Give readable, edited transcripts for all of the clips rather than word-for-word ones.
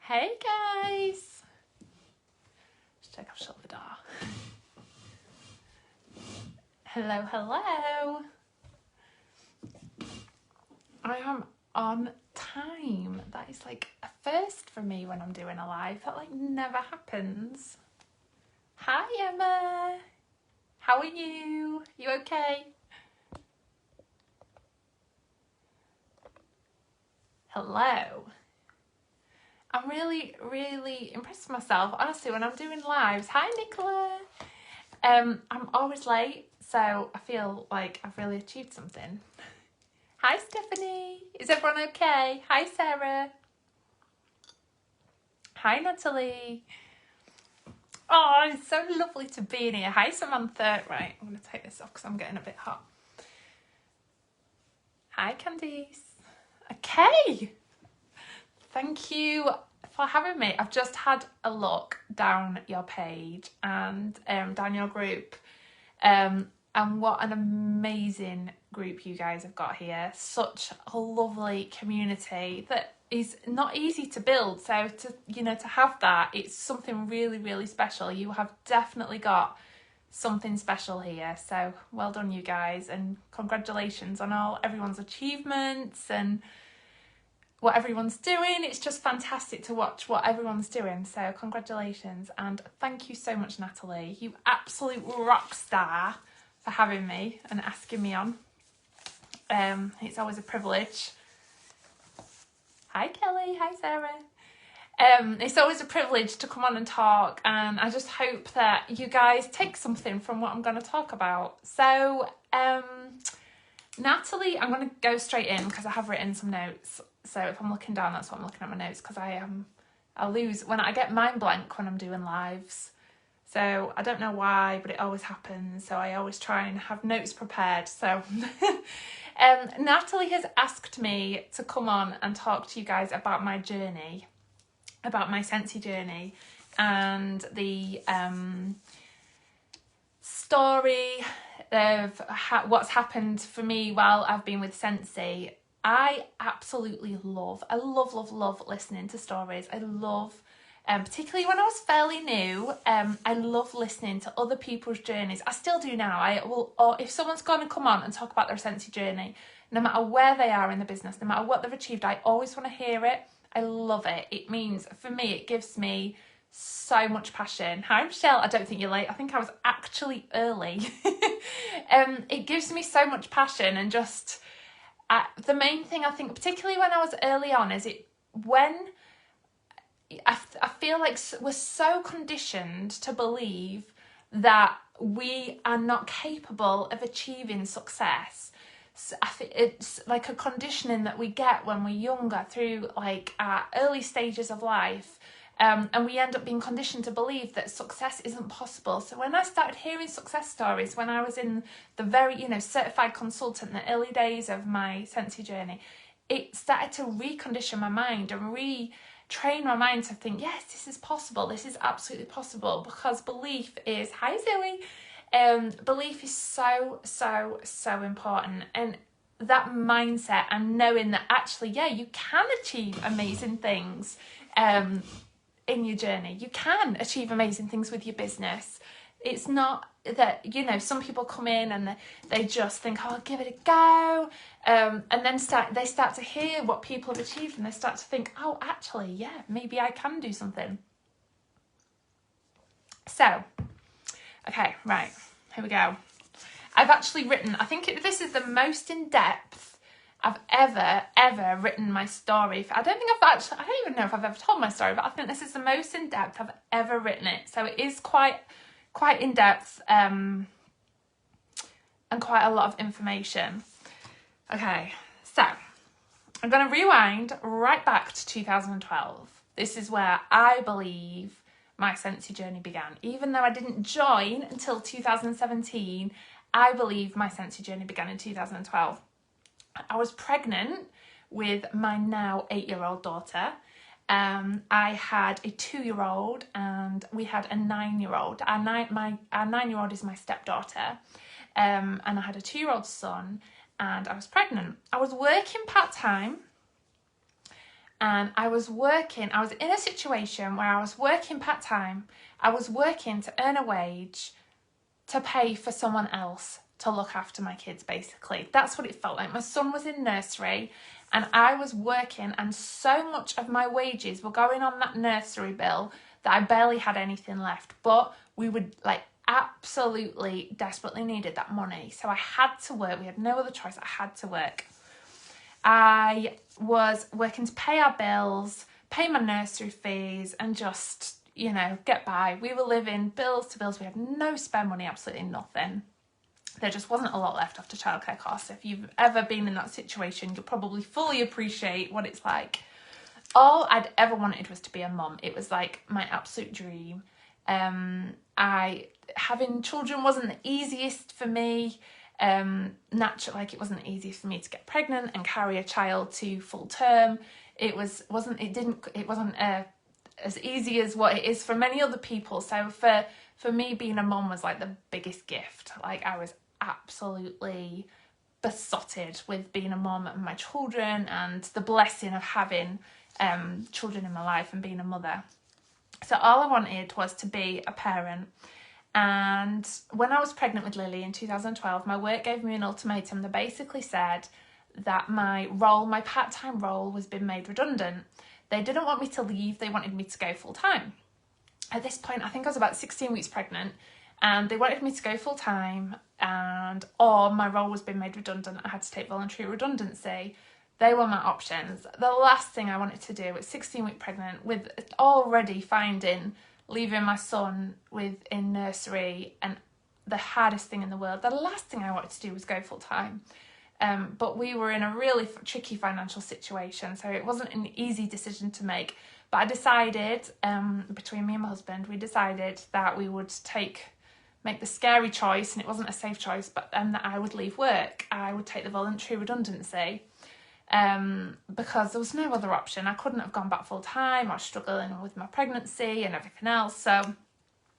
Hey guys! Let's check I've shut the door. Hello, hello! I am on time. That is like a first for me when I'm doing a live. That like never happens. Hi Emma! How are you? You okay? Hello. I'm really impressed with myself, honestly, when I'm doing lives. Hi Nicola! I'm always late, so I feel like I've really achieved something. Hi Stephanie! Is everyone okay? Hi Sarah! Hi Natalie! Oh, it's so lovely to be in here. Hi Samantha! Right, I'm going to take this off because I'm getting a bit hot. Hi Candice! Okay! Thank you for having me. I've just had a look down your page and down your group. And what an amazing group you guys have got here. Such a lovely community that is not easy to build. So to have that, it's something really special. You have definitely got something special here. So well done you guys, and congratulations on everyone's achievements and what everyone's doing. It's just fantastic to watch what everyone's doing. So congratulations, and thank you so much, Natalie. You absolute rock star for having me and asking me on. It's always a privilege. Hi Kelly, hi Sarah. It's always a privilege to come on and talk, and I just hope that you guys take something from what I'm going to talk about. So Natalie, I'm going to go straight in because I have written some notes. So if I'm looking down, that's what I'm looking at my notes, because I lose when I get mind blank when I'm doing lives. So I don't know why, but it always happens. So I always try and have notes prepared. So Natalie has asked me to come on and talk to you guys about my journey, about my Scentsy journey, and the story of what's happened for me while I've been with Scentsy. I absolutely love listening to stories. I love, particularly when I was fairly new, I love listening to other people's journeys. I still do now. Or if someone's going to come on and talk about their Scentsy journey, no matter where they are in the business, no matter what they've achieved, I always want to hear it. I love it. It means, for me, it gives me so much passion. Hi Michelle, I don't think you're late. I think I was actually early. It gives me so much passion, and just the main thing I think, particularly when I was early on, is when I feel like we're so conditioned to believe that we are not capable of achieving success. So I think it's like a conditioning that we get when we're younger through like our early stages of life. And we end up being conditioned to believe that success isn't possible. So when I started hearing success stories, when I was in the very, certified consultant, the early days of my Scentsy journey, it started to recondition my mind and retrain my mind to think, yes, this is possible. This is absolutely possible, because belief is, hi Zoe, belief is so important. And that mindset and knowing that actually, yeah, you can achieve amazing things, in your journey. You can achieve amazing things with your business. It's not that, some people come in and they just think, oh, I'll give it a go. And then they start to hear what people have achieved, and they start to think, oh, actually, yeah, maybe I can do something. So, okay, right, here we go. I've actually written, I think this is the most in-depth I've ever written my story. I don't even know if I've ever told my story, but I think this is the most in-depth I've ever written it. So it is quite in-depth, and quite a lot of information. Okay, so I'm going to rewind right back to 2012. This is where I believe my Scentsy journey began. Even though I didn't join until 2017, I believe my Scentsy journey began in 2012. I was pregnant with my now 8-year-old daughter. I had a 2-year-old and we had a 9-year-old. Our 9-year-old is my stepdaughter. And I had a 2-year-old son, and I was pregnant. I was working part-time, And I was in a situation where I was working part-time. I was working to earn a wage to pay for someone else to look after my kids, basically. That's what it felt like. My son was in nursery and I was working, and so much of my wages were going on that nursery bill that I barely had anything left. But we would absolutely desperately needed that money. So I had to work. We had no other choice. I had to work. I was working to pay our bills, pay my nursery fees, and just, get by. We were living bills to bills. We had no spare money, absolutely nothing. There just wasn't a lot left after childcare costs. If you've ever been in that situation, you'll probably fully appreciate what it's like. All I'd ever wanted was to be a mum. It was like my absolute dream. Having children wasn't the easiest for me. Naturally, it wasn't easy for me to get pregnant and carry a child to full term. It wasn't as easy as what it is for many other people. So for me, being a mum was like the biggest gift. Like, I was absolutely besotted with being a mum and my children, and the blessing of having children in my life and being a mother. So all I wanted was to be a parent. And when I was pregnant with Lily in 2012, my work gave me an ultimatum that basically said that my part-time role was being made redundant. They didn't want me to leave, they wanted me to go full-time. At this point, I think I was about 16 weeks pregnant, and they wanted me to go full-time, or my role was being made redundant. I had to take voluntary redundancy. They were my options. The last thing I wanted to do at 16 weeks pregnant, with already leaving my son in nursery, and the hardest thing in the world, the last thing I wanted to do was go full-time. But we were in a really tricky financial situation, so it wasn't an easy decision to make. But I decided, between me and my husband, we decided that we would make the scary choice, and it wasn't a safe choice, but that I would leave work. I would take the voluntary redundancy, because there was no other option. I couldn't have gone back full-time. I was struggling with my pregnancy and everything else, so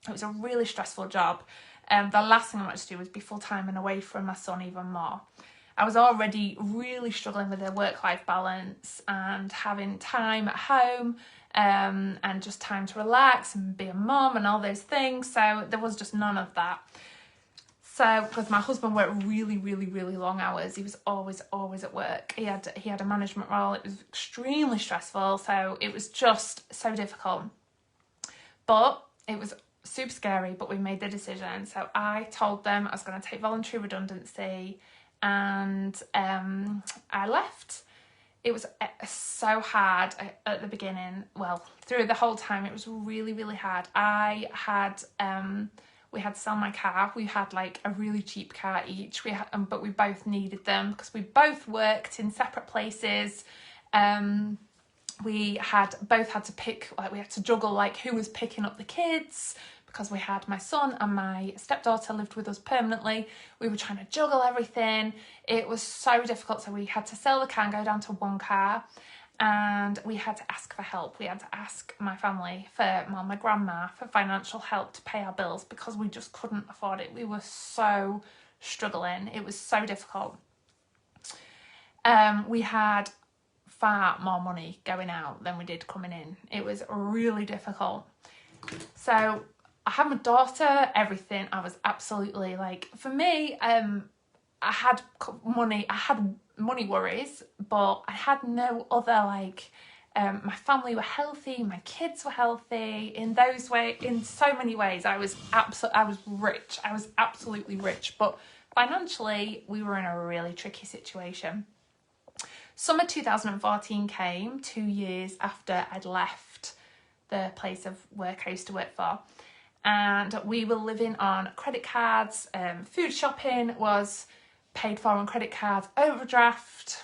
it was a really stressful job. The last thing I wanted to do was be full-time and away from my son even more. I was already really struggling with the work-life balance and having time at home, and just time to relax and be a mum and all those things. So there was just none of that. So, because my husband worked really, really, really long hours, he was always at work. He had a management role. It was extremely stressful. So it was just so difficult. But it was super scary, but we made the decision. So I told them I was going to take voluntary redundancy, and I left. It was so hard at the beginning. Well, through the whole time, it was really, really hard. We had to sell my car. We had a really cheap car each. But we both needed them because we both worked in separate places. We both had to pick, we had to juggle who was picking up the kids, because we had my son and my stepdaughter lived with us permanently. We were trying to juggle everything. It was so difficult. So we had to sell the car and go down to one car, and we had to ask for help. We had to ask my family, my grandma, for financial help to pay our bills, because we just couldn't afford it. We were so struggling. It was so difficult. We had far more money going out than we did coming in. It was really difficult. So I had my daughter, everything. I was absolutely for me, I had money worries, but I had no other my family were healthy, my kids were healthy. In so many ways, I was rich. I was absolutely rich, but financially, we were in a really tricky situation. Summer 2014 came 2 years after I'd left the place of work I used to work for, and we were living on credit cards. Food shopping was paid for on credit cards, overdraft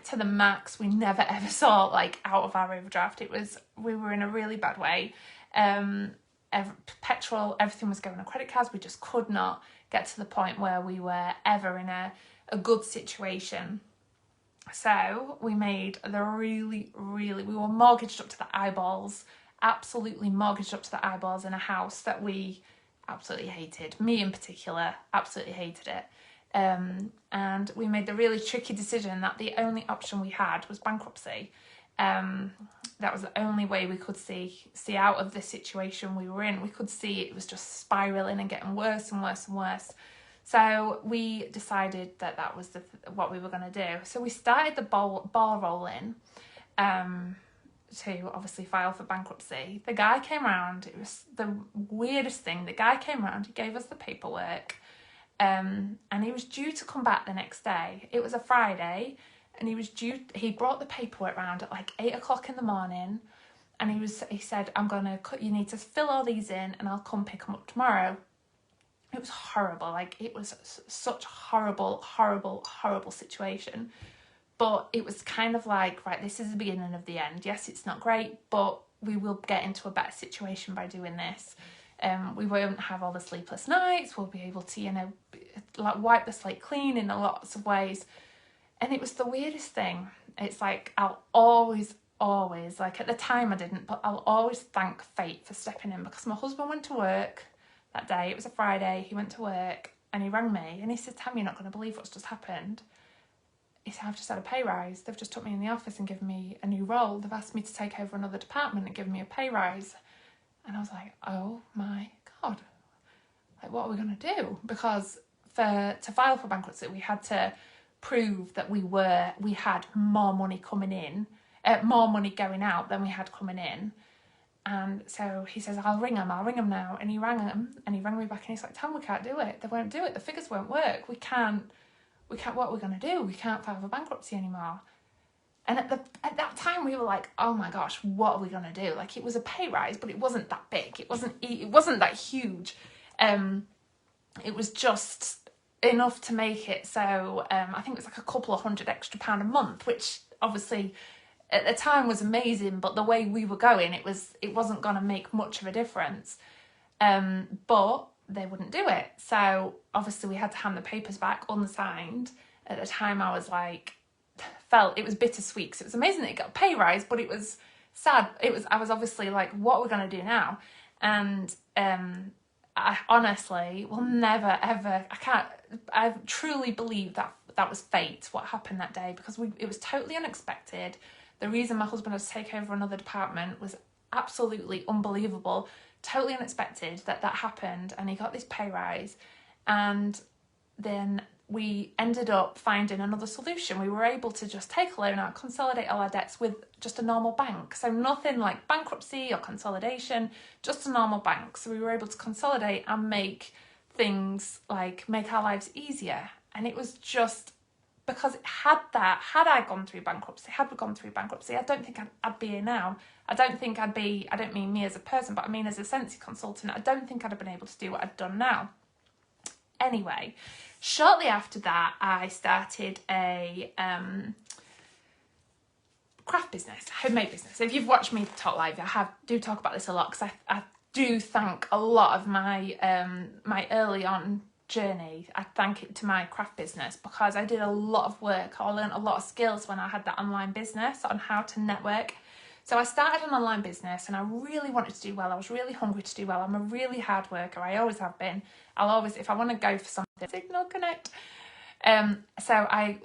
to the max. We never ever saw out of our overdraft. We were in a really bad way. Petrol, everything was going on credit cards. We just could not get to the point where we were ever in a good situation. So we made we were mortgaged up to the eyeballs, absolutely mortgaged up to the eyeballs, in a house that we absolutely hated. Me in particular, absolutely hated it. And we made the really tricky decision that the only option we had was bankruptcy. That was the only way we could see out of the situation we were in. We could see it was just spiralling and getting worse and worse and worse. So we decided that that was what we were going to do. So we started the ball rolling to obviously file for bankruptcy. The guy came around. It was the weirdest thing. The guy came around. He gave us the paperwork, and he was due to come back the next day. It was a Friday. And he brought the paperwork round at like 8 o'clock in the morning, and he said, you need to fill all these in and I'll come pick them up tomorrow. It was horrible. Like, it was such a horrible, horrible, horrible situation. But it was kind of like, right, this is the beginning of the end. Yes, it's not great, but we will get into a better situation by doing this. We won't have all the sleepless nights. We'll be able to, like, wipe the slate clean in lots of ways. And it was the weirdest thing. It's like, I'll always, like, at the time I didn't, but I'll always thank fate for stepping in, because my husband went to work that day. It was a Friday. He went to work and he rang me and he said, Tam, you're not going to believe what's just happened. He said, I've just had a pay rise. They've just took me in the office and given me a new role. They've asked me to take over another department and given me a pay rise. And I was like, oh my God, like, what are we going to do? Because to file for bankruptcy, we had to prove that we had more money coming in, more money going out than we had coming in. And so he says, I'll ring them now. And he rang them, and he rang me back, and he's like, Tam, we can't do it. They won't do it. The figures won't work. We can't, what are we going to do? We can't file for bankruptcy anymore. And at that time we were like, oh my gosh, what are we going to do? Like, it was a pay rise, but it wasn't that big. It wasn't that huge. It was just enough to make it so I think it was like a couple of £100 extra a month, which obviously at the time was amazing, but the way we were going, it wasn't going to make much of a difference. But they wouldn't do it, so obviously we had to hand the papers back unsigned. At the time I was like, it was bittersweet, because it was amazing that it got a pay rise, but it was sad. I was obviously like, what are we going to do now? And I honestly will never ever, I truly believe that was fate, what happened that day, because it was totally unexpected. The reason my husband had to take over another department was absolutely unbelievable, totally unexpected that happened, and he got this pay rise. And then we ended up finding another solution. We were able to just take a loan out, consolidate all our debts with just a normal bank. So nothing like bankruptcy or consolidation, just a normal bank. So we were able to consolidate and make things like make our lives easier. And it was just because had we gone through bankruptcy, I don't think I'd be here now. I don't mean me as a person, but I mean as a Scentsy consultant, I don't think I'd have been able to do what I've done now. Anyway, shortly after that, I started a craft business, homemade business. So if you've watched me talk live, I do talk about this a lot, because I do thank a lot of my my early on journey. I thank it to my craft business, because I did a lot of work. I learned a lot of skills when I had that online business on how to network. So I started an online business, and I really wanted to do well. I was really hungry to do well. I'm a really hard worker. I always have been. If I want to go for something, signal connect. So I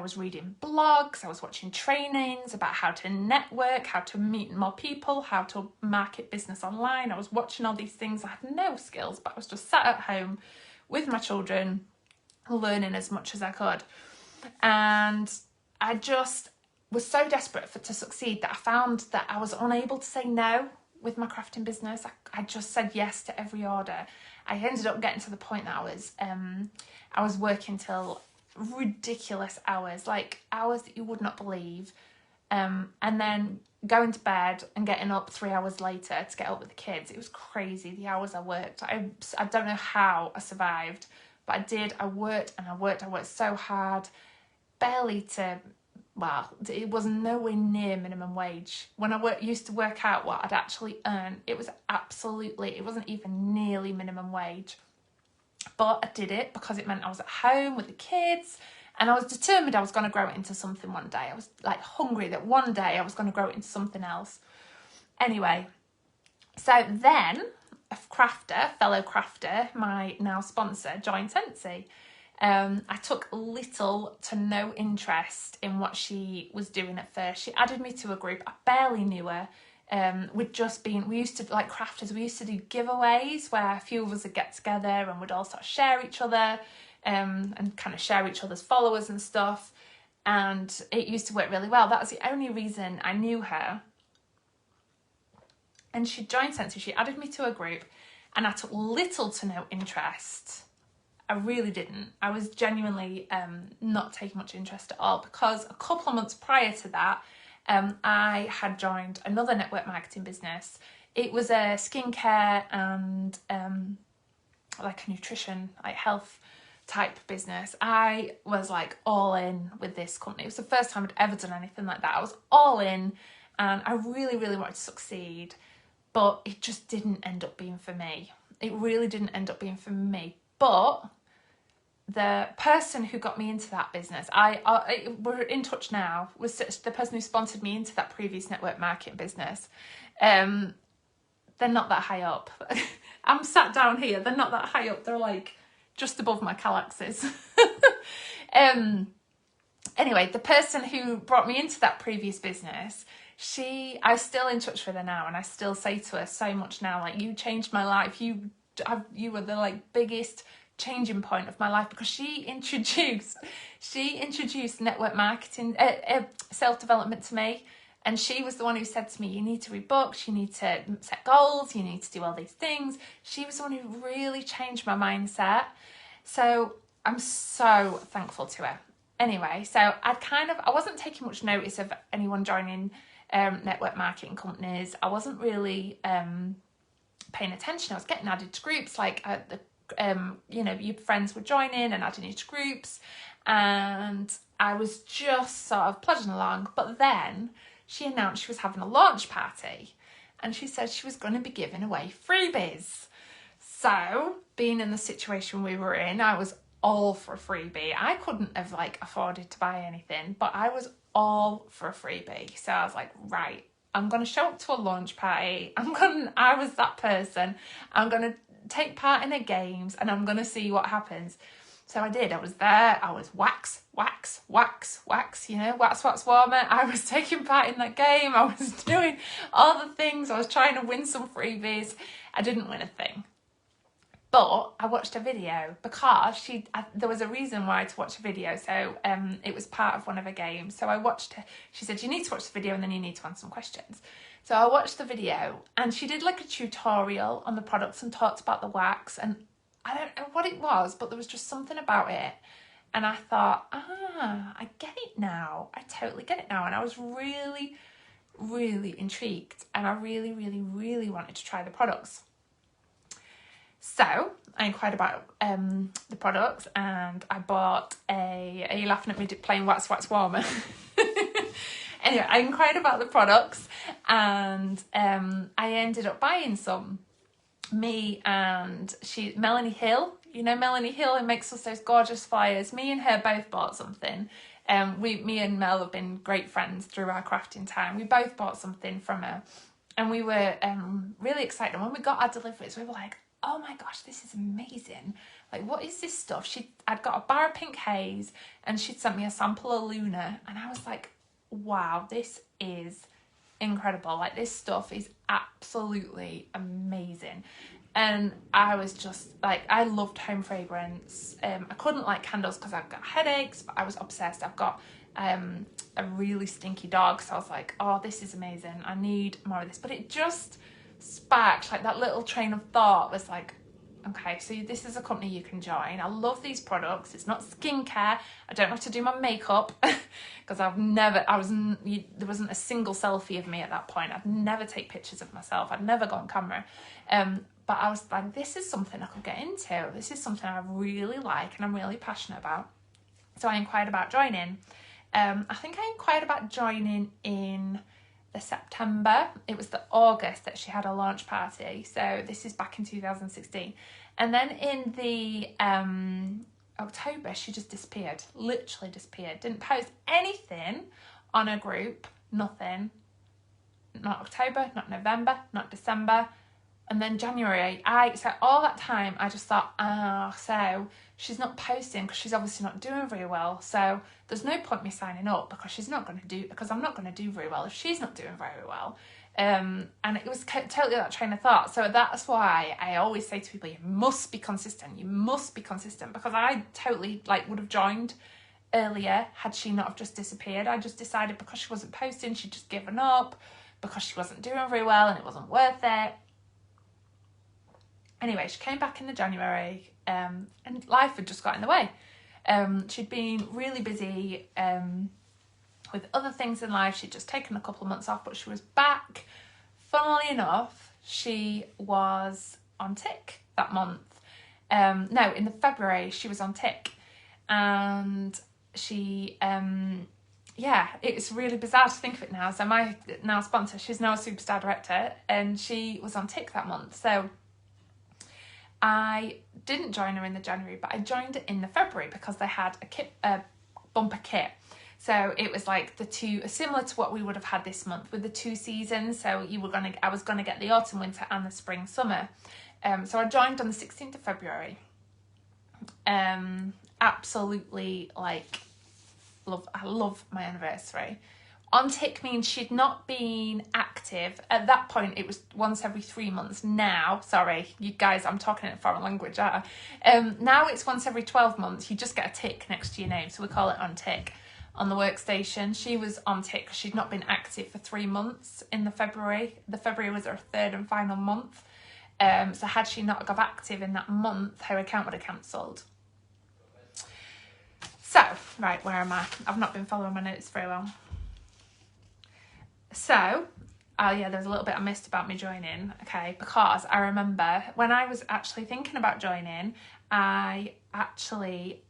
was reading blogs, I was watching trainings about how to network, how to meet more people, how to market business online. I was watching all these things. I had no skills, but I was just sat at home with my children, learning as much as I could. And I just was so desperate to succeed that I found that I was unable to say no with my crafting business. I just said yes to every order. I ended up getting to the point that I was working till ridiculous hours, like hours that you would not believe, and then going to bed and getting up 3 hours later to get up with the kids. It was crazy, the hours I worked. I don't know how I survived, but I did. I worked so hard, it was nowhere near minimum wage. When I used to work out what I'd actually earn, it wasn't even nearly minimum wage. But I did it because it meant I was at home with the kids, and I was determined I was going to grow it into something one day. I was like hungry that one day I was going to grow it into something else. Anyway, so then a fellow crafter, my now sponsor, joined Scentsy. I took little to no interest in what she was doing at first. She added me to a group. I barely knew her. We used to, like crafters, we used to do giveaways where a few of us would get together and we'd all sort of share each other and kind of share each other's followers and stuff. And it used to work really well. That was the only reason I knew her. And she joined Scentsy. She added me to a group and I took little to no interest. I really didn't. I was genuinely not taking much interest at all, because a couple of months prior to that, I had joined another network marketing business. It was a skincare and like a nutrition, like health type business. I was like all in with this company. It was the first time I'd ever done anything like that. I was all in and I really, really wanted to succeed, but it just didn't end up being for me. It really didn't end up being for me. But the person who got me into that business, we're in touch now, was the person who sponsored me into that previous network marketing business. They're not that high up. I'm sat down here, they're not that high up, they're like just above my calyxes. Anyway, the person who brought me into that previous business, I'm still in touch with her now, and I still say to her so much now, like, you changed my life, you were the like biggest changing point of my life, because she introduced network marketing, self-development to me. And she was the one who said to me, you need to read books, you need to set goals, you need to do all these things. She was the one who really changed my mindset. So I'm so thankful to her. Anyway, so I wasn't taking much notice of anyone joining network marketing companies. I wasn't really paying attention. I was getting added to groups, like your friends were joining and adding you to groups, and I was just sort of plodding along. But then she announced she was having a launch party, and she said she was going to be giving away freebies. So, being in the situation we were in, I was all for a freebie. I couldn't have afforded to buy anything, but I was all for a freebie. So I was like, right, I'm going to show up to a launch party. I was that person. I'm going to take part in the games and I'm going to see what happens. So I did. I was there. I was wax, wax, wax, wax, wax, wax, warmer. I was taking part in that game. I was doing all the things. I was trying to win some freebies. I didn't win a thing. But I watched a video because there was a reason why to watch a video. So it was part of one of her games. So I watched her. She said, you need to watch the video and then you need to answer some questions. So I watched the video and she did a tutorial on the products and talked about the wax. And I don't know what it was, but there was just something about it. And I thought, I get it now. I totally get it now. And I was really, really intrigued. And I really, really, really wanted to try the products. So I inquired about the products and I bought are you laughing at me playing Wax Wax Warmer? Anyway, I inquired about the products and I ended up buying some. Me and Melanie Hill, Melanie Hill, who makes us those gorgeous flyers. Me and her both bought something. Me and Mel have been great friends through our crafting time. We both bought something from her and we were really excited. And when we got our deliveries, we were like, oh my gosh, this is amazing. Like, what is this stuff? I'd got a bar of Pink Haze and she'd sent me a sample of Luna. And I was like, wow, this is incredible. Like, this stuff is absolutely amazing. And I was just like, I loved home fragrance. I couldn't like candles because I've got headaches, but I was obsessed. I've got a really stinky dog. So I was like, oh, this is amazing. I need more of this. But it just sparked, like that little train of thought was like, okay, so this is a company you can join. I love these products. It's not skincare. I don't have to do my makeup because there wasn't a single selfie of me at that point. I'd never take pictures of myself. I'd never go on camera. But I was like, this is something I could get into. This is something I really like and I'm really passionate about. So I inquired about joining. I think I inquired about joining in the September. It was the August that she had a launch party. So this is back in 2016. And then in the October, she just disappeared, literally disappeared. Didn't post anything on a group, nothing. Not October, not November, not December. And then January, so all that time I just thought, so she's not posting because she's obviously not doing very well. So there's no point me signing up because I'm not going to do very well if she's not doing very well. And it was totally that train of thought. So that's why I always say to people, you must be consistent. You must be consistent, because I totally would have joined earlier had she not have just disappeared. I just decided because she wasn't posting, she'd just given up because she wasn't doing very well and it wasn't worth it. Anyway, she came back in the January, and life had just got in the way. She'd been really busy with other things in life. She'd just taken a couple of months off, but she was back. Funnily enough, she was on tick that month. No, in the February, she was on tick. And she, it's really bizarre to think of it now. So my now sponsor, she's now a Superstar Director, and she was on tick that month. So I didn't join her in the January, but I joined it in the February because they had a bumper kit. So it was like the two, similar to what we would have had this month with the 2 seasons. So I was gonna get the autumn, winter, and the spring, summer. So I joined on the 16th of February. Absolutely, I love my anniversary. On tick means she'd not been active. At that point, it was once every 3 months. Now, sorry, you guys, I'm talking in a foreign language, aren't I? Now it's once every 12 months. You just get a tick next to your name, so we call it on tick on the workstation. She was on tick because she'd not been active for 3 months in the February. The February was her third and final month. So had she not got active in that month, her account would have cancelled. So, right, where am I? I've not been following my notes very well. So, there's a little bit I missed about me joining, okay, because I remember when I was actually thinking about joining, I actually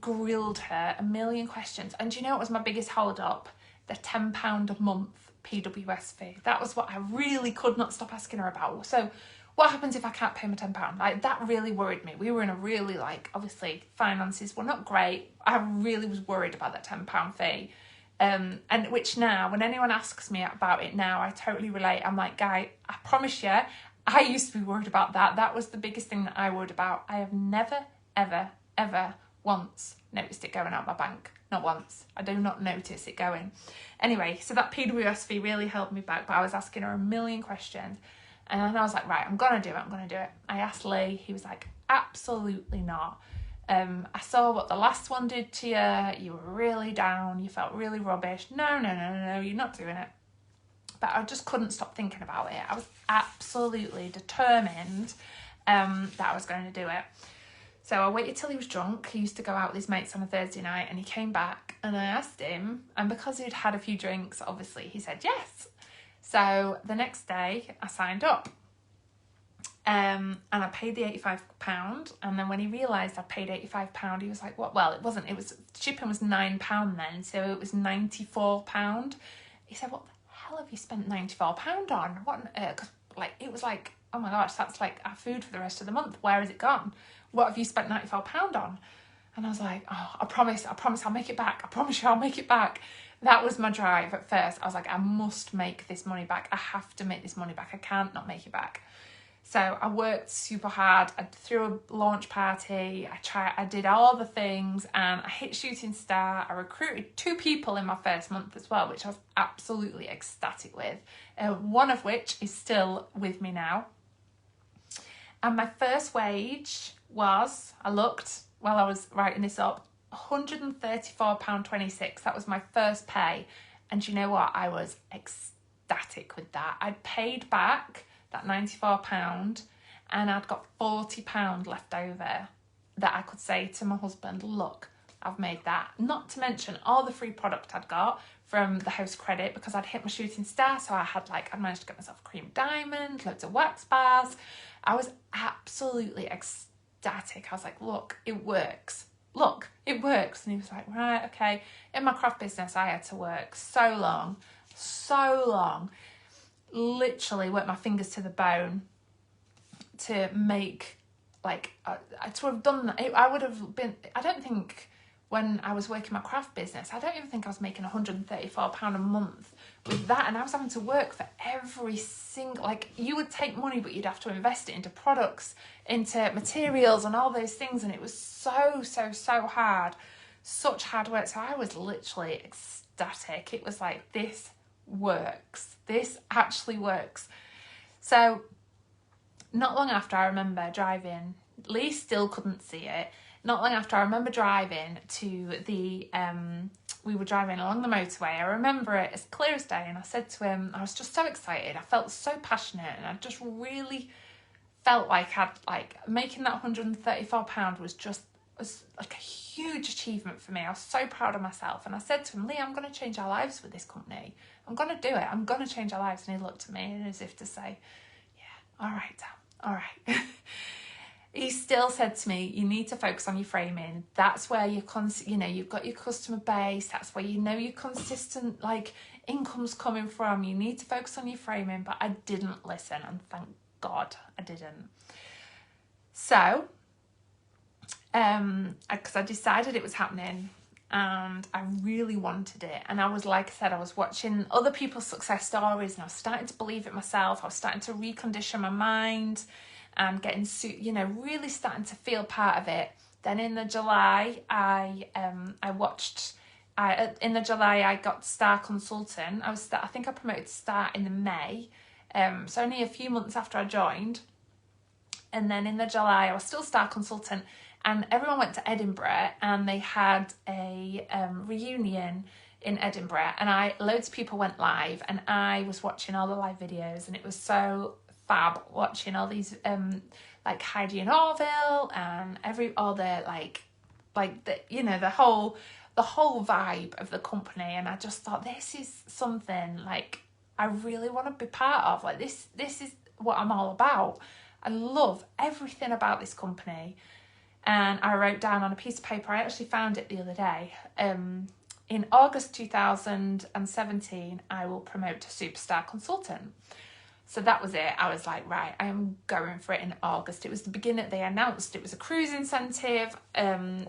grilled her a million questions. And do you know what was my biggest hold up? The £10 a month PWS fee. That was what I really could not stop asking her about. So what happens if I can't pay my £10? That really worried me. We were in a really, obviously finances were not great. I really was worried about that £10 fee. And which now, when anyone asks me about it now, I totally relate. I'm like, Guy, I promise you, I used to be worried about that. That was the biggest thing that I worried about. I have never, ever, ever once noticed it going out my bank. Not once. I do not notice it going. Anyway, so that PWS fee really held me back, but I was asking her a million questions. And then I was like, right, I'm going to do it. I asked Lee. He was like, absolutely not. I saw what the last one did to you. You were really down. You felt really rubbish. No, you're not doing it. But I just couldn't stop thinking about it. I was absolutely determined that I was going to do it. So I waited till he was drunk. He used to go out with his mates on a Thursday night, and he came back and I asked him, and because he'd had a few drinks, obviously, he said yes. So the next day I signed up. And I paid the £85, and then when he realised I paid £85, he was like, what? Well, it wasn't, shipping was £9 then, so it was £94. He said, what the hell have you spent £94 on? What on earth? 'Cause, it was like, oh my gosh, that's our food for the rest of the month. Where has it gone? What have you spent £94 on? And I was like, oh, I promise I'll make it back. I promise you I'll make it back. That was my drive at first. I was like, I must make this money back. I have to make this money back. I can't not make it back. So I worked super hard. I threw a launch party. I did all the things, and I hit shooting star. I recruited 2 people in my first month as well, which I was absolutely ecstatic with. One of which is still with me now. And my first wage was, I looked while I was writing this up, £134.26. That was my first pay. And you know what? I was ecstatic with that. I'd paid back that £94, and I'd got £40 left over that I could say to my husband, look, I've made that. Not to mention all the free product I'd got from the house credit, because I'd hit my shooting star. So I had I'd managed to get myself a cream diamond, loads of wax bars. I was absolutely ecstatic. I was like, look, it works. Look, it works. And he was like, right, okay. In my craft business, I had to work so long, literally work my fingers to the bone to make, to have done that. I would have been, I don't think when I was working my craft business, I don't even think I was making £134 a month with that, and I was having to work for every single, like, you would take money but you'd have to invest it into products, into materials and all those things, and it was so hard, such hard work. So I was literally ecstatic. It was like, this works, this actually works. So not long after, I remember driving, Lee still couldn't see it, not long after, I remember driving to the we were driving along the motorway. I remember it as clear as day, and I said to him, I was just so excited, I felt so passionate, and I just really felt like making that £134 was like a huge achievement for me. I was so proud of myself, and I said to him, Lee, I'm going to change our lives with this company. I'm going to do it. I'm going to change our lives. And he looked at me as if to say, yeah, all right, Tam, all right. He still said to me, you need to focus on your framing. That's where you've got your customer base. That's where your consistent income's coming from. You need to focus on your framing. But I didn't listen, and thank God I didn't. So, because I decided it was happening, and I really wanted it. And I was, like I said, I was watching other people's success stories, and I was starting to believe it myself. I was starting to recondition my mind, and getting, really starting to feel part of it. Then in the July, I got Star Consultant. I think I promoted Star in the May, so only a few months after I joined. And then in the July, I was still Star Consultant, and everyone went to Edinburgh, and they had a reunion in Edinburgh, and loads of people went live, and I was watching all the live videos, and it was so fab watching all these Heidi and Orville and the whole vibe of the company. And I just thought, this is something I really want to be part of. This is what I'm all about. I love everything about this company. And I wrote down on a piece of paper, I actually found it the other day, in August 2017 I will promote to Superstar Consultant. So that was it. I was like, right, I am going for it in August. It was the beginning. They announced it was a cruise incentive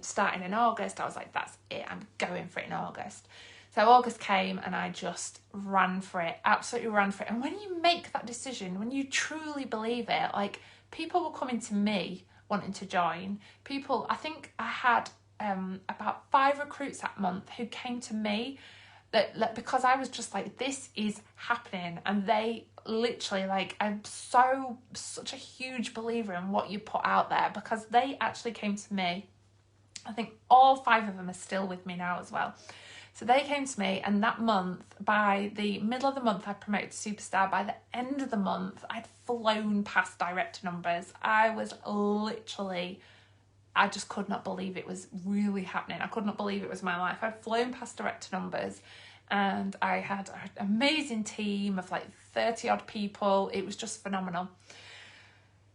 starting in August. I was like, that's it. I'm going for it in August. So August came, and I just ran for it, absolutely ran for it. And when you make that decision, when you truly believe it, people were coming to me wanting to join. I think I had about 5 recruits that month who came to me because I was just like, this is happening. And they literally, I'm such a huge believer in what you put out there, because they actually came to me. I think all 5 of them are still with me now as well. So they came to me, and that month, by the middle of the month, I promoted to Superstar. By the end of the month, I'd flown past director numbers. I just could not believe it was really happening. I could not believe it was my life. I'd flown past director numbers, and I had an amazing team of 30 odd people. It was just phenomenal.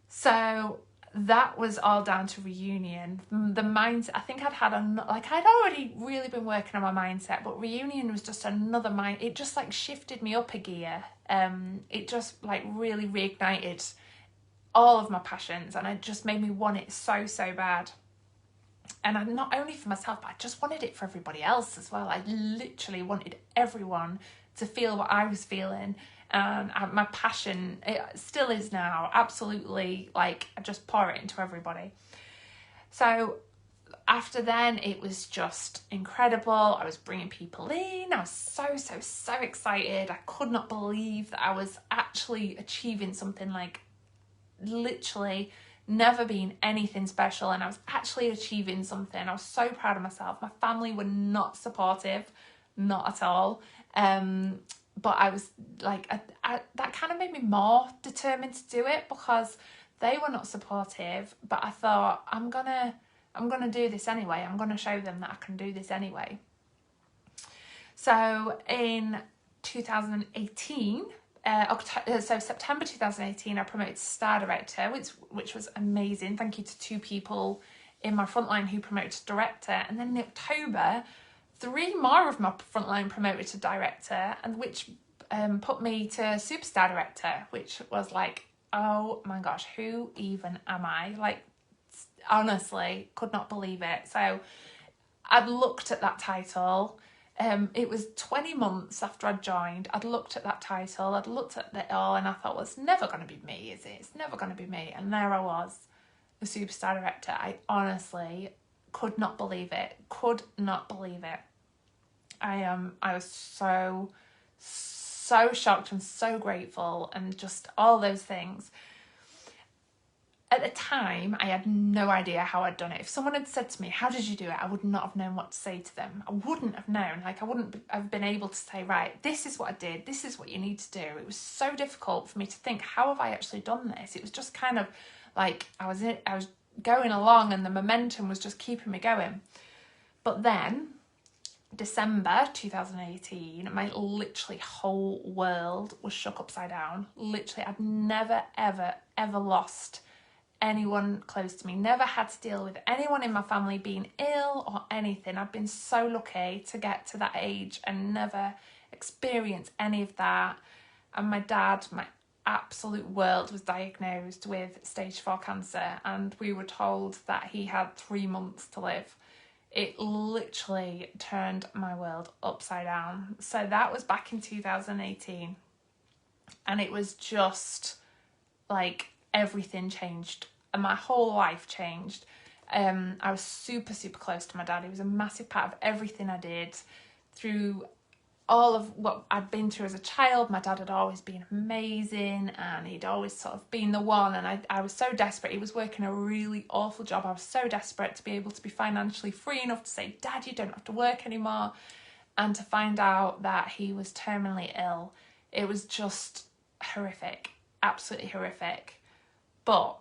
So that was all down to reunion. The mindset, I think I'd already really been working on my mindset, but reunion was just another it just shifted me up a gear. It just really reignited all of my passions, and it just made me want it so bad. And I, not only for myself, but I just wanted it for everybody else as well. I literally wanted everyone to feel what I was feeling. And my passion, it still is now, absolutely, I just pour it into everybody. So after then, it was just incredible. I was bringing people in. I was so excited. I could not believe that I was actually achieving something literally never been anything special, and I was actually achieving something. I was so proud of myself. My family were not supportive, not at all. But I was that kind of made me more determined to do it, because they were not supportive. But I thought, I'm gonna do this anyway. I'm gonna show them that I can do this anyway. So in 2018, September 2018, I promoted to Star Director, which was amazing. Thank you to 2 people in my frontline who promoted to Director. And then in October, 3 more of my frontline promoted to Director, and which put me to Superstar Director, which was oh my gosh, who even am I? Honestly, could not believe it. So I'd looked at that title It was 20 months after I'd joined. I'd looked at that title, I'd looked at it all, and I thought, well, it's never going to be me, is it? It's never going to be me. And there I was, the Superstar Director. I honestly could not believe it. Could not believe it. I was so shocked and so grateful, and just all those things. At the time, I had no idea how I'd done it. If someone had said to me, how did you do it? I would not have known what to say to them. I wouldn't have known. Like, I wouldn't have been able to say, right, this is what I did. This is what you need to do. It was so difficult for me to think, how have I actually done this? It was just kind of like I was going along, and the momentum was just keeping me going. But then, December 2018, my literally whole world was shook upside down. Literally, I'd never, ever, ever lost anyone close to me, never had to deal with anyone in my family being ill or anything. I've been so lucky to get to that age and never experience any of that. And my dad, my absolute world, was diagnosed with stage 4 cancer, and we were told that he had 3 months to live. It literally turned my world upside down. So that was back in 2018, and it was just like everything changed, and my whole life changed. I was super close to my dad. He was a massive part of everything I did. Through all of what I'd been through as a child, my dad had always been amazing, and he'd always sort of been the one, and I was so desperate. He was working a really awful job. I was so desperate to be able to be financially free enough to say, Dad, you don't have to work anymore. And to find out that he was terminally ill, it was just horrific, absolutely horrific. But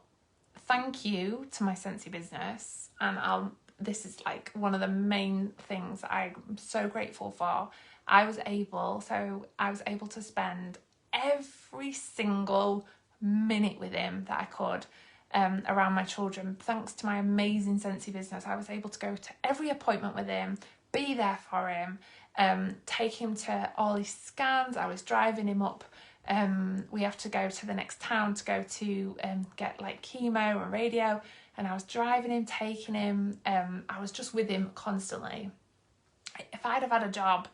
thank you to my Scentsy business, and this is like one of the main things that I'm so grateful for. I was able to spend every single minute with him that I could around my children. Thanks to my amazing Scentsy business, I was able to go to every appointment with him, be there for him, take him to all his scans. I was driving him up. We have to go to the next town to go to get like chemo and radio, and I was driving him, taking him. I was just with him constantly. If I'd have had a job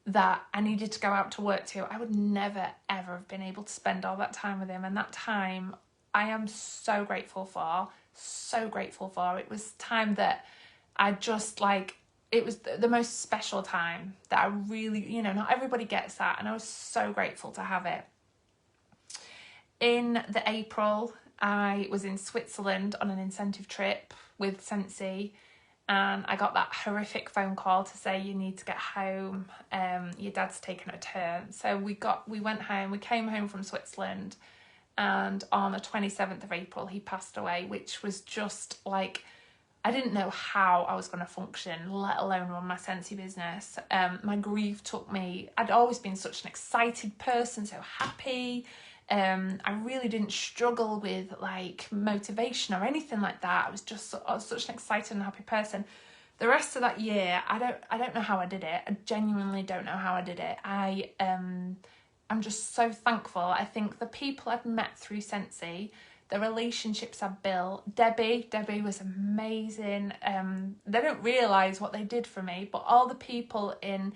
that I needed to go out to work to, I would never ever have been able to spend all that time with him. And that time I am so grateful for. It was time that I just like, it was the most special time that I really, not everybody gets that, and I was so grateful to have it. In the April, I was in Switzerland on an incentive trip with Scentsy, and I got that horrific phone call to say, you need to get home, your dad's taken a turn. So we went home, we came home from Switzerland, and on the 27th of April he passed away, which was just like, I didn't know how I was going to function, let alone run my Scentsy business. My grief took me. I'd always been such an excited person, so happy. I really didn't struggle with like motivation or anything like that. I was just such an excited and happy person. The rest of that year, I don't know how I did it. I genuinely don't know how I did it. I'm just so thankful. I think the people I've met through Scentsy, the relationships I built. Debbie was amazing. They don't realise what they did for me, but all the people in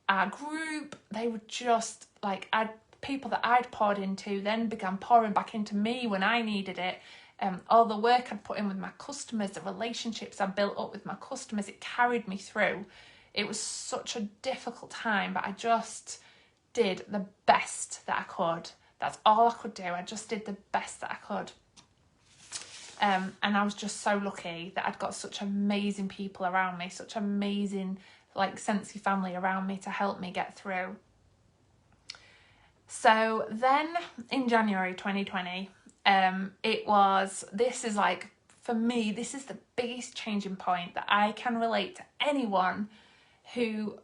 our group, they were just like, people that I'd poured into then began pouring back into me when I needed it. All the work I'd put in with my customers, the relationships I built up with my customers, it carried me through. It was such a difficult time, but I just did the best that I could. That's all I could do. I just did the best that I could. And I was just so lucky that I'd got such amazing people around me, such amazing like Scentsy family around me to help me get through. So then in January 2020, this is like, for me, this is the biggest changing point that I can relate to anyone who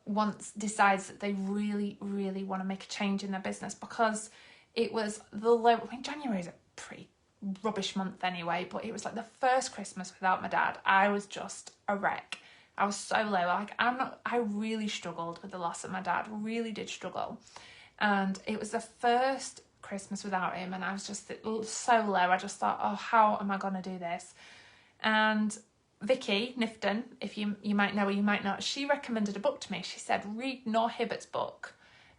decides that they really, really want to make a change in their business, because it was January is a pretty rubbish month anyway, but it was like the first Christmas without my dad. I was just a wreck. I was so low. I really struggled with the loss of my dad, really did struggle. And it was the first Christmas without him, and I was just so low. I just thought, oh, how am I going to do this? And Vicky Nifton, if you might know or you might not, she recommended a book to me. She said, read Noor Hibbert's book.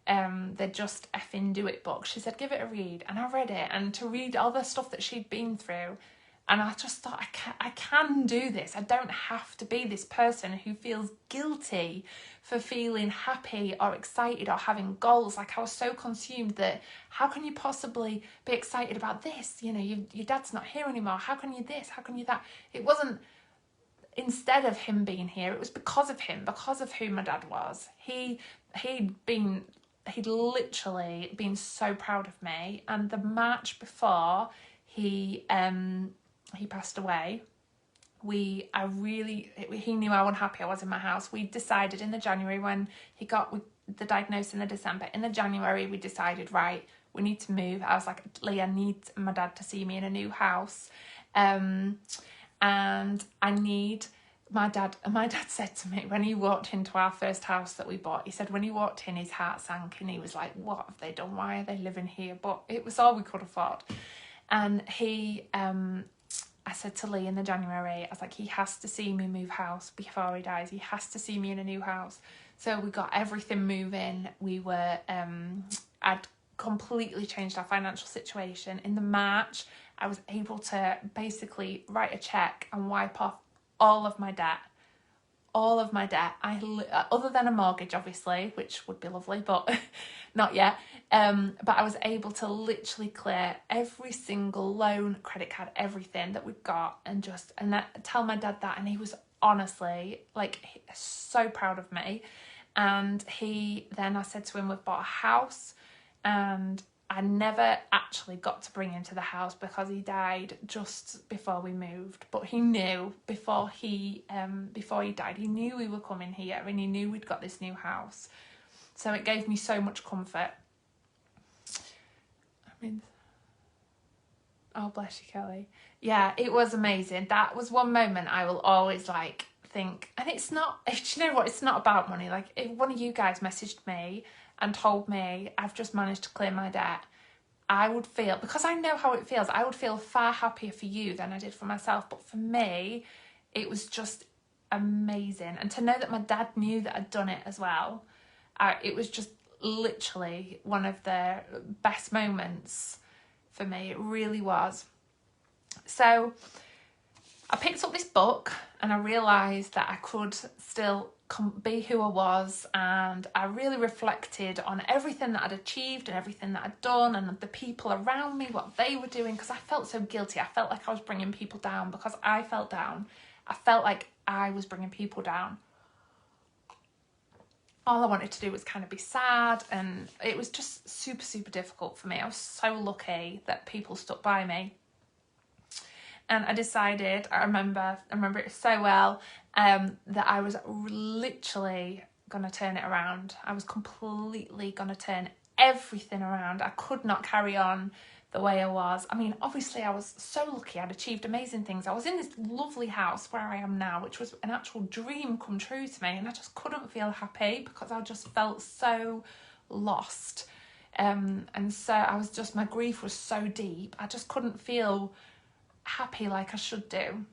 They're Just Effing Do It book. She said, give it a read. And I read it, and to read all the stuff that she'd been through, and I just thought, I can do this. I don't have to be this person who feels guilty for feeling happy or excited or having goals. Like, I was so consumed that how can you possibly be excited about this? You know, your dad's not here anymore. How can you this? How can you that? It wasn't instead of him being here. It was because of him, because of who my dad was. He'd literally been so proud of me. And the March before he passed away, he knew how unhappy I was in my house. We decided in the January, when he got the diagnosis in the December, in the January we decided, right, we need to move. I was like, Lee, I need my dad to see me in a new house, and I need my dad said to me when he walked into our first house that we bought, he said when he walked in, his heart sank and he was like, what have they done? Why are they living here? But it was all we could afford. And I said to Lee in the January, I was like, he has to see me move house before he dies. He has to see me in a new house. So we got everything moving. We were, I'd completely changed our financial situation. In the March, I was able to basically write a check and wipe off all of my debt. Other than a mortgage, obviously, which would be lovely, but not yet. But I was able to literally clear every single loan, credit card, everything that we've got, and tell my dad that, and he was honestly so proud of me. And I said to him, we've bought a house, and I never actually got to bring him to the house because he died just before we moved. But he knew before he died, he knew we were coming here, and he knew we'd got this new house. So it gave me so much comfort. Oh, bless you, Kelly. Yeah, it was amazing. That was one moment I will always think, and it's not, do you know what? It's not about money. Like, if one of you guys messaged me and told me I've just managed to clear my debt, I would feel, because I know how it feels, I would feel far happier for you than I did for myself. But for me, it was just amazing. And to know that my dad knew that I'd done it as well, it was just literally one of the best moments for me. It really was. So I picked up this book and I realised that I could still be who I was, and I really reflected on everything that I'd achieved and everything that I'd done, and the people around me, what they were doing, because I felt so guilty. I felt like I was bringing people down because I felt down. I felt like I was bringing people down. All I wanted to do was kind of be sad, and it was just super, super difficult for me. I was so lucky that people stuck by me. And I decided, I remember it so well, that I was literally going to turn it around. I was completely going to turn everything around. I could not carry on the way I was. I mean, obviously I was so lucky. I'd achieved amazing things. I was in this lovely house where I am now, which was an actual dream come true to me. And I just couldn't feel happy because I just felt so lost. And so my grief was so deep. I just couldn't feel happy like I should do.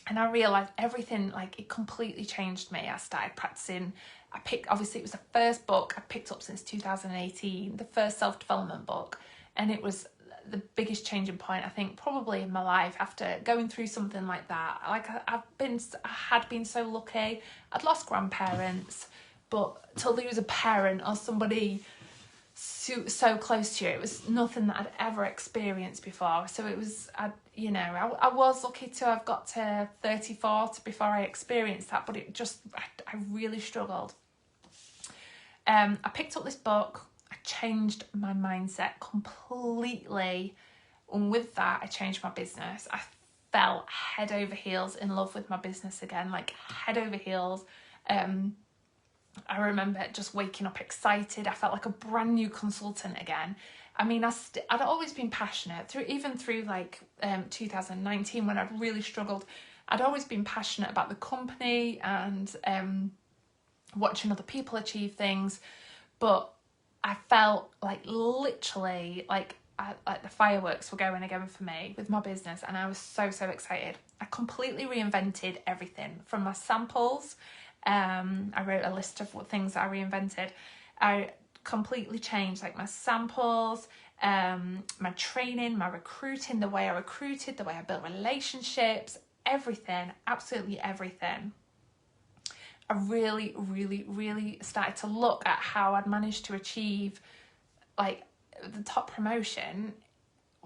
And I realised everything, it completely changed me. I started practicing. Obviously it was the first book I picked up since 2018, the first self-development book. And it was the biggest changing point, I think, probably in my life after going through something like that. I had been so lucky. I'd lost grandparents, but to lose a parent or somebody so close to you, it was nothing that I'd ever experienced before. So it was, I was lucky to have got to 34 before I experienced that, but I really struggled. I picked up this book. I changed my mindset completely, and with that I changed my business. I fell head over heels in love with my business again, head over heels. I remember just waking up excited. I felt like a brand new consultant again. I mean, I'd always been passionate through 2019 when I'd really struggled. I'd always been passionate about the company and watching other people achieve things, but I felt literally like the fireworks were going again for me with my business, and I was so excited. I completely reinvented everything from my samples. I wrote a list of what things that I reinvented. I completely changed like my samples, my training, my recruiting, the way I recruited, the way I built relationships, everything, absolutely everything. I really started to look at how I'd managed to achieve like the top promotion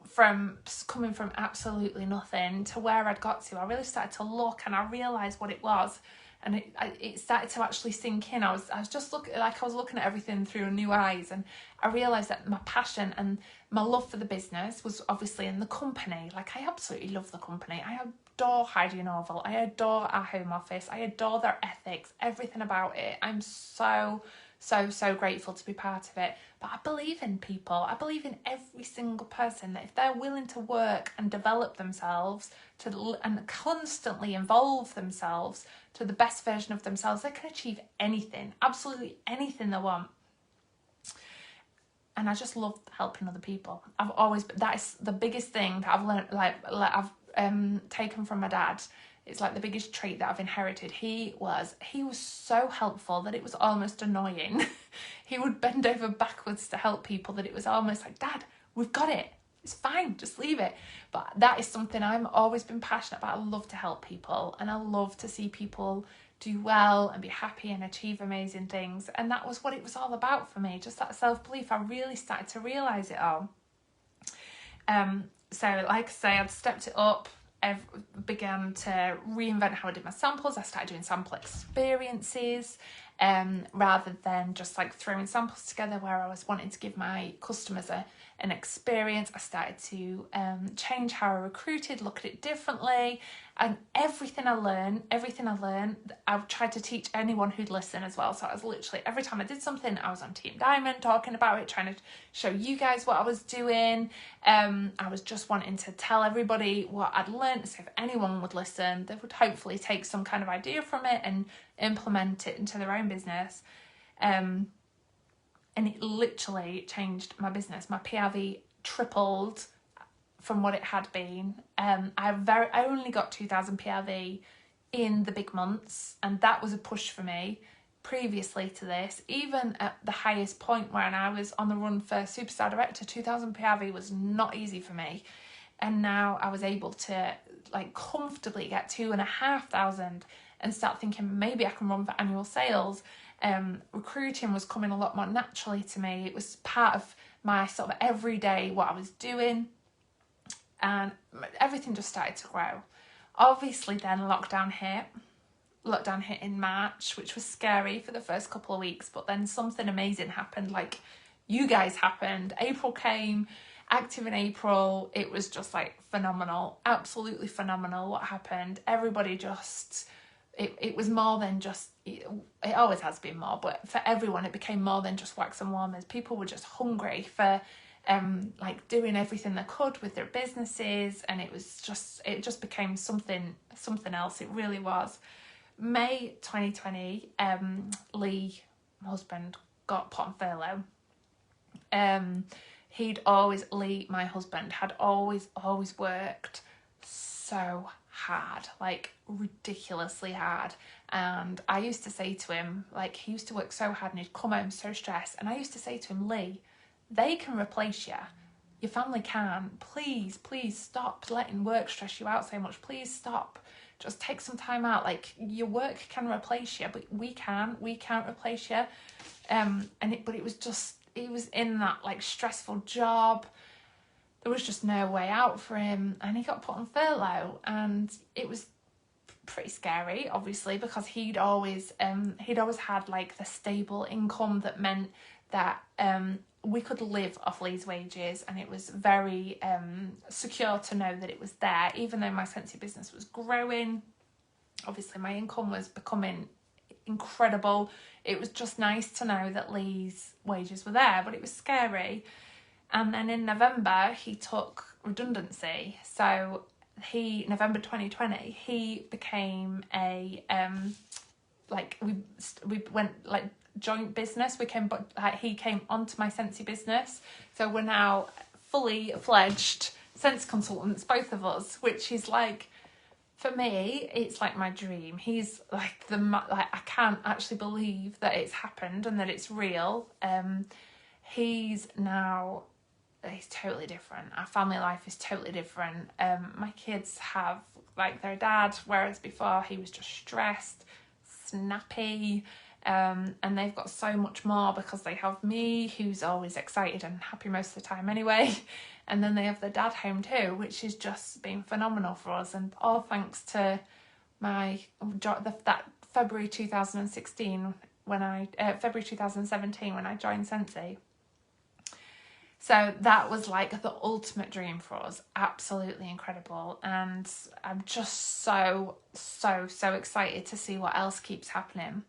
from coming from absolutely nothing to where I'd got to. I really started to look, and I realised what it was, and it started to actually sink in. I was just looking at everything through new eyes, and I realised that my passion and my love for the business was obviously in the company. Like, I absolutely love the company. I adore Heidi and Orville. I adore our home office. I adore their ethics, everything about it. I'm so grateful to be part of it. But I believe in people. I believe in every single person, that if they're willing to work and develop themselves and constantly evolve themselves to the best version of themselves, they can achieve anything, absolutely anything they want. And I just love helping other people. That is the biggest thing that I've learned, like I've taken from my dad. It's like the biggest trait that I've inherited. He was so helpful that it was almost annoying. He would bend over backwards to help people that it was almost like, Dad, we've got it. It's fine, just leave it. But that is something I've always been passionate about. I love to help people, and I love to see people do well and be happy and achieve amazing things. And that was what it was all about for me, just that self-belief. I really started to realise it all. So like I say, I'd stepped it up. I began to reinvent how I did my samples. I started doing sample experiences rather than just like throwing samples together, where I was wanting to give my customers an experience. I started to change how I recruited, look at it differently, and everything I learned, I've tried to teach anyone who'd listen as well. So I was literally, every time I did something, I was on Team Diamond talking about it, trying to show you guys what I was doing. I was just wanting to tell everybody what I'd learned, so if anyone would listen, they would hopefully take some kind of idea from it and implement it into their own business. And it literally changed my business. My PRV tripled from what it had been. I only got 2,000 PRV in the big months, and that was a push for me. Previously to this, even at the highest point when I was on the run for Superstar Director, 2,000 PRV was not easy for me. And now I was able to like comfortably get 2,500 and start thinking maybe I can run for annual sales. Recruiting was coming a lot more naturally to me. It was part of my sort of everyday, what I was doing, and everything just started to grow. Obviously then lockdown hit in March, which was scary for the first couple of weeks, but then something amazing happened. Like, you guys happened. April came, active in April. It was just like phenomenal, absolutely phenomenal what happened. Everybody just, it was more than just, it always has been more, but for everyone it became more than just wax and warmers. People were just hungry for like doing everything they could with their businesses, and it just became something else. It really was. May 2020, Lee, my husband, got put on furlough. Lee, my husband, had always worked so hard, like ridiculously hard. And I used to say to him, like, he used to work so hard and he'd come home so stressed. And I used to say to him, Lee, they can replace you. Your family can. Please stop letting work stress you out so much. Please stop. Just take some time out. Like, your work can replace you, but we can't replace you. But it was in that like stressful job. There was just no way out for him, and he got put on furlough, and it was pretty scary, obviously, because he'd always had like the stable income that meant that we could live off Lee's wages, and it was very secure to know that it was there. Even though my Scentsy business was growing, obviously my income was becoming incredible. It was just nice to know that Lee's wages were there, but it was scary. And then in November he took redundancy. So November 2020, he became a we went joint business. He came onto my Scentsy business. So we're now fully fledged Scentsy consultants, both of us, which is like, for me, it's like my dream. He's like I can't actually believe that it's happened and that it's real. He's totally different. Our family life is totally different. My kids have like their dad, whereas before he was just stressed, snappy, and they've got so much more because they have me, who's always excited and happy most of the time anyway. And then they have their dad home too, which has just been phenomenal for us, and all thanks to that February 2016 February 2017 when I joined Scentsy. So that was like the ultimate dream for us. Absolutely incredible. And I'm just so excited to see what else keeps happening.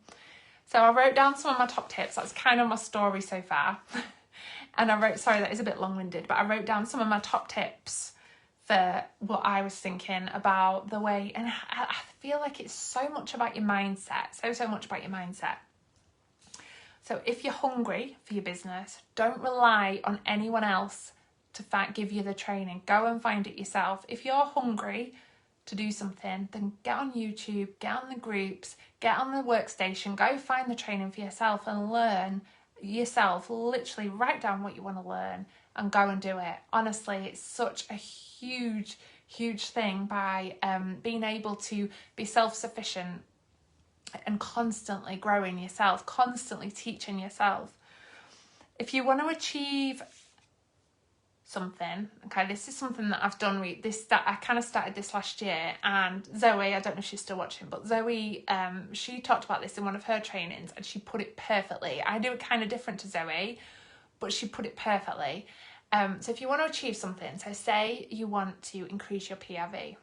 So I wrote down some of my top tips. That's kind of my story so far. And sorry, that is a bit long-winded, but I wrote down some of my top tips for what I was thinking about the way, and I feel like it's so much about your mindset, so much about your mindset. So if you're hungry for your business, don't rely on anyone else to give you the training. Go and find it yourself. If you're hungry to do something, then get on YouTube, get on the groups, get on the workstation, go find the training for yourself and learn yourself. Literally write down what you want to learn and go and do it. Honestly, it's such a huge thing by being able to be self-sufficient and constantly growing yourself, constantly teaching yourself. If you want to achieve something, okay, this is something that I've done I kind of started this last year, and Zoe, I don't know if she's still watching, but Zoe, she talked about this in one of her trainings and she put it perfectly. I do it kind of different to Zoe, but she put it perfectly. So if you want to achieve something, so say you want to increase your PRV,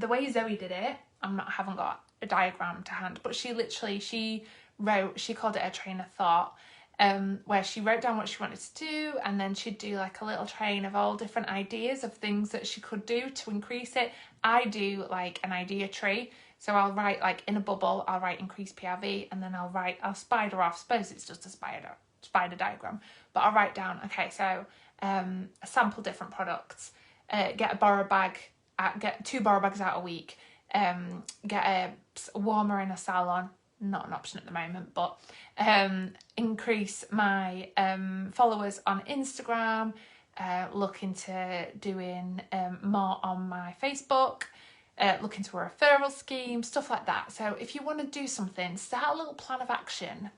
the way Zoe did it, I haven't got a diagram to hand, but she called it a train of thought, where she wrote down what she wanted to do, and then she'd do like a little train of all different ideas of things that she could do to increase it. I do like an idea tree, so I'll write like in a bubble, I'll write increase PRV, and then I'll spider off, suppose it's just a spider diagram, but I'll write down, okay, so sample different products, get a borrow bag, get 2 borrow bags out a week, get a warmer in a salon, not an option at the moment, but increase my followers on Instagram, look into doing more on my Facebook, look into a referral scheme, stuff like that. So if you want to do something, start a little plan of action.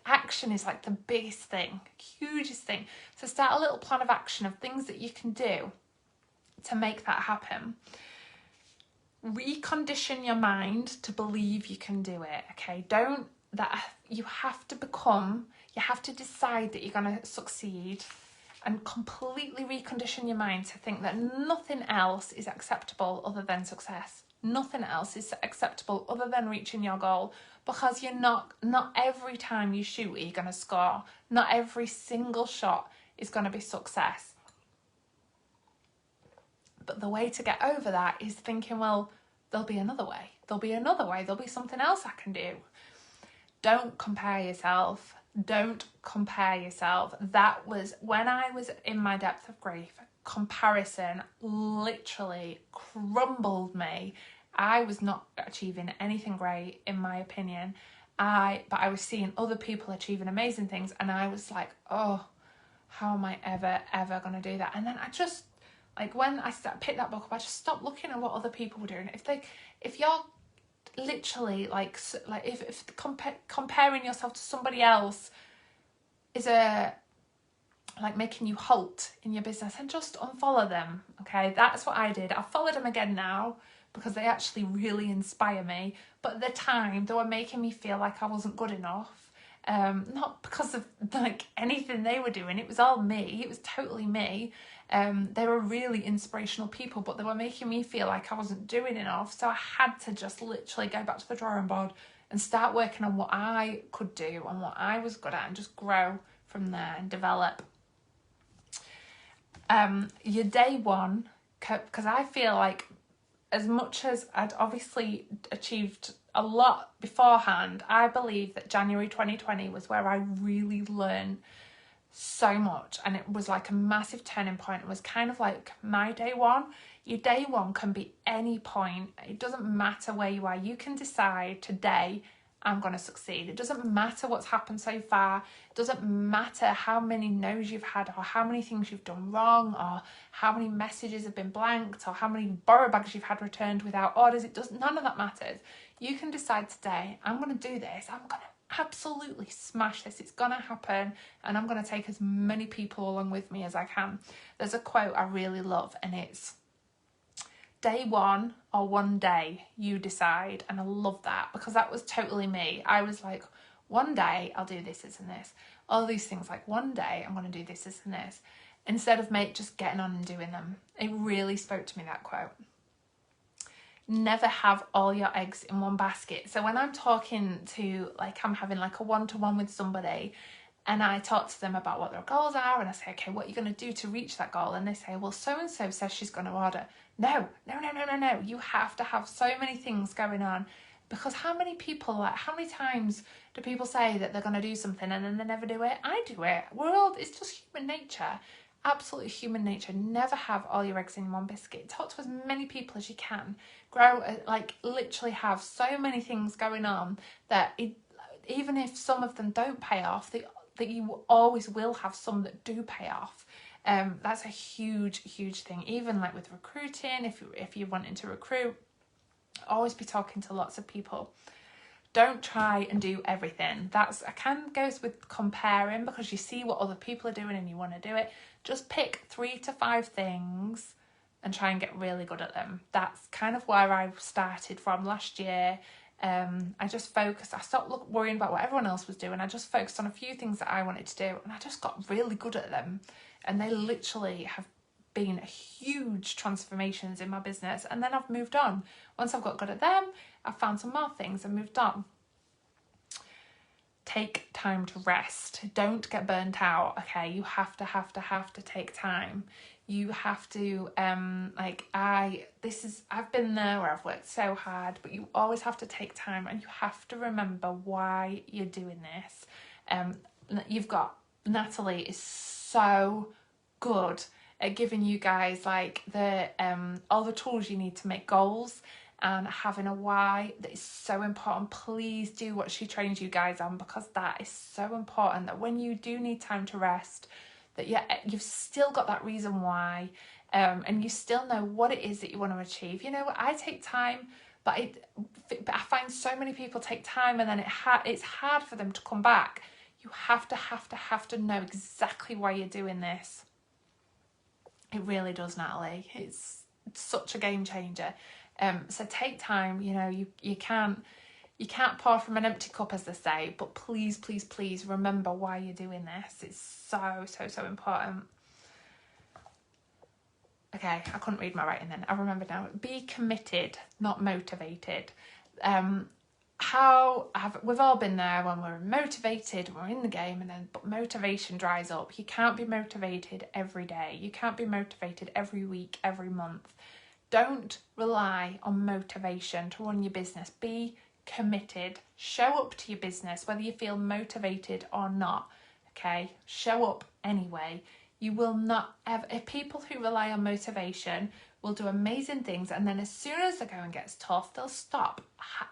Action is like the biggest thing, hugest thing. So start a little plan of action of things that you can do to make that happen. Recondition your mind to believe you can do it, okay? You have to decide that you're going to succeed, and completely recondition your mind to think that nothing else is acceptable other than success. Nothing else is acceptable other than reaching your goal, because not every time you shoot are you going to score. Not every single shot is going to be success. But the way to get over that is thinking, well, there'll be another way. There'll be something else I can do. Don't compare yourself. That was when I was in my depth of grief. Comparison literally crumbled me. I was not achieving anything great, in my opinion. But I was seeing other people achieving amazing things, and I was like, oh, how am I ever going to do that? And then I just, like, when I picked that book up, I just stopped looking at what other people were doing. If you're literally if comparing yourself to somebody else is making you halt in your business, and just unfollow them. Okay, that's what I did. I followed them again now because they actually really inspire me. But at the time, they were making me feel like I wasn't good enough. Not because of like anything they were doing. It was all me. It was totally me. They were really inspirational people, but they were making me feel like I wasn't doing enough. So I had to just literally go back to the drawing board and start working on what I could do and what I was good at, and just grow from there and develop. Your day one, because I feel like as much as I'd obviously achieved a lot beforehand, I believe that January 2020 was where I really learned so much, and it was like a massive turning point. It was kind of like my day one. Your day one can be any point. It doesn't matter where you are. You can decide today, I'm going to succeed. It doesn't matter what's happened so far. It doesn't matter how many no's you've had, or how many things you've done wrong, or how many messages have been blanked, or how many borrow bags you've had returned without orders. None of that matters. You can decide today, I'm going to do this. I'm going to absolutely smash this. It's going to happen, and I'm going to take as many people along with me as I can. There's a quote I really love, and it's, day one or one day, you decide. And I love that, because that was totally me. I was like, one day I'll do this, this and this. All these things, like one day I'm going to do this, this and this, instead of just getting on and doing them. It really spoke to me, that quote. Never have all your eggs in one basket. So when I'm talking to, like, I'm having like a one-to-one with somebody, and I talk to them about what their goals are, and I say, okay, what are you going to do to reach that goal? And they say, well, so-and-so says she's going to order. No. You have to have so many things going on, because how many times do people say that they're going to do something and then they never do it? I do it. It's just human nature. Absolutely human nature. Never have all your eggs in one basket. Talk to as many people as you can. Grow, literally have so many things going on that even if some of them don't pay off, that you always will have some that do pay off. That's a huge thing. Even like with recruiting, if you're wanting to recruit, always be talking to lots of people. Don't try and do everything. That's kind of goes with comparing, because you see what other people are doing and you want to do it. Just pick 3 to 5 things and try and get really good at them. That's kind of where I started from last year. I just focused. I stopped worrying about what everyone else was doing. I just focused on a few things that I wanted to do, and I just got really good at them. And they literally have been huge transformations in my business. And then I've moved on. Once I've got good at them, I've found some more things and moved on. Take time to rest. Don't get burnt out. Okay, you have to take time. You have to I've been there where I've worked so hard, but you always have to take time, and you have to remember why you're doing this. You've got Natalie is so good at giving you guys the all the tools you need to make goals, and having a why that is so important. Please do what she trains you guys on, because that is so important, that when you do need time to rest, that you've still got that reason why, and you still know what it is that you want to achieve. You know, I take time, but I find so many people take time and then it's hard for them to come back. You have to know exactly why you're doing this. It really does, Natalie. It's such a game changer. So take time. You know, you can't pour from an empty cup, as they say, but please remember why you're doing this. It's so important. Okay, I couldn't read my writing then. I remember now. Be committed, not motivated. We've all been there when we're motivated, we're in the game, but motivation dries up. You can't be motivated every day. You can't be motivated every week, every month. Don't rely on motivation to run your business. Be committed. Show up to your business, whether you feel motivated or not. Okay, show up anyway. You will not ever. If people who rely on motivation will do amazing things, and then as soon as the going gets tough, they'll stop.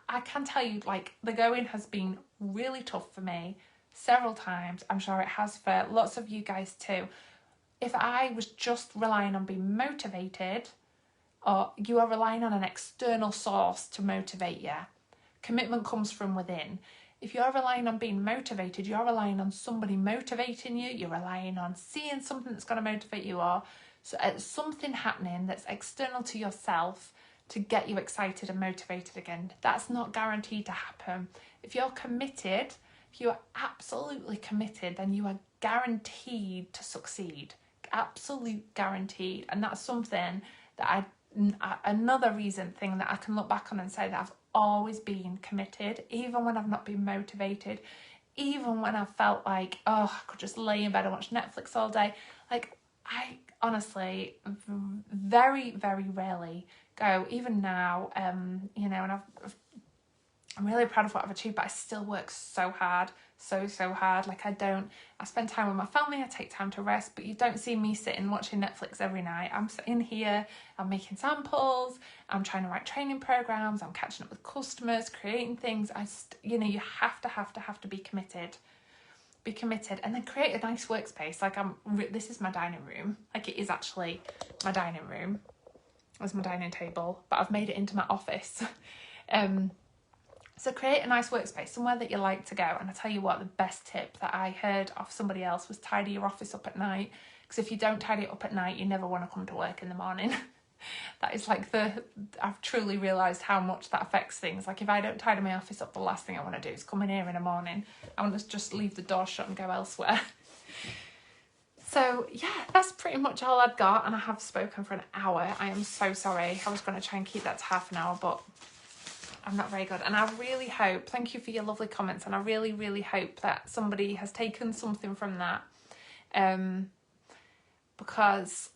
I can tell you, the going has been really tough for me several times. I'm sure it has for lots of you guys too. If I was just relying on being motivated, or you are relying on an external source to motivate you, commitment comes from within. If you're relying on being motivated, you're relying on somebody motivating you. You're relying on seeing something that's going to motivate you, or something happening that's external to yourself to get you excited and motivated again. That's not guaranteed to happen. If you're committed, if you are absolutely committed, then you are guaranteed to succeed. Absolute guaranteed. And that's something that another recent thing that I can look back on and say that I've always been committed, even when I've not been motivated, even when I felt like, I could just lay in bed and watch Netflix all day. I honestly very rarely go, even now, and I've I'm really proud of what I've achieved, but I still work so hard, so hard. Like I spend time with my family, I take time to rest, but you don't see me sitting watching Netflix every night. I'm sitting here, I'm making samples, I'm trying to write training programs, I'm catching up with customers, creating things. You know, you have to be committed. Be committed, and then create a nice workspace. Like this is my dining room. Like it is actually my dining room. It's my dining table, but I've made it into my office. So create a nice workspace, somewhere that you like to go. And I tell you what, the best tip that I heard off somebody else was tidy your office up at night. Because if you don't tidy it up at night, you never want to come to work in the morning. That is like I've truly realised how much that affects things. Like if I don't tidy my office up, the last thing I want to do is come in here in the morning. I want to just leave the door shut and go elsewhere. So yeah, that's pretty much all I've got, and I have spoken for an hour. I am so sorry. I was going to try and keep that to half an hour, but I'm not very good. And I really hope, thank you for your lovely comments, and I really hope that somebody has taken something from that. Because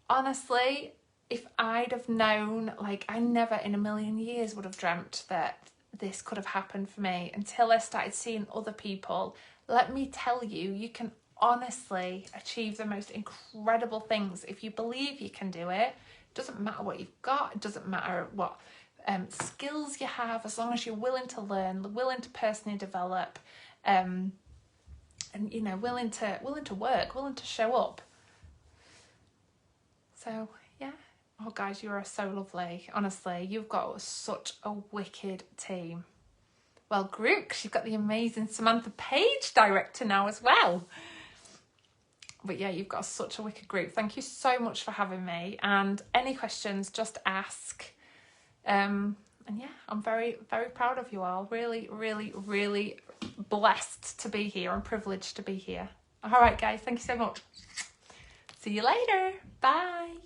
honestly, if I'd have known, like I never in a million years would have dreamt that this could have happened for me until I started seeing other people. Let me tell you, you can honestly achieve the most incredible things if you believe you can do it. It doesn't matter what you've got, it doesn't matter what skills you have, as long as you're willing to learn, willing to personally develop, and you know, willing to work, willing to show up. So yeah. Oh guys, you are so lovely. Honestly, you've got such a wicked team. Well, group, 'cause you've got the amazing Samantha Page director now as well. But yeah, you've got such a wicked group. Thank you so much for having me. And any questions, just ask. And yeah, I'm very proud of you all. Really blessed to be here and privileged to be here. All right, guys, thank you so much. See you later. Bye.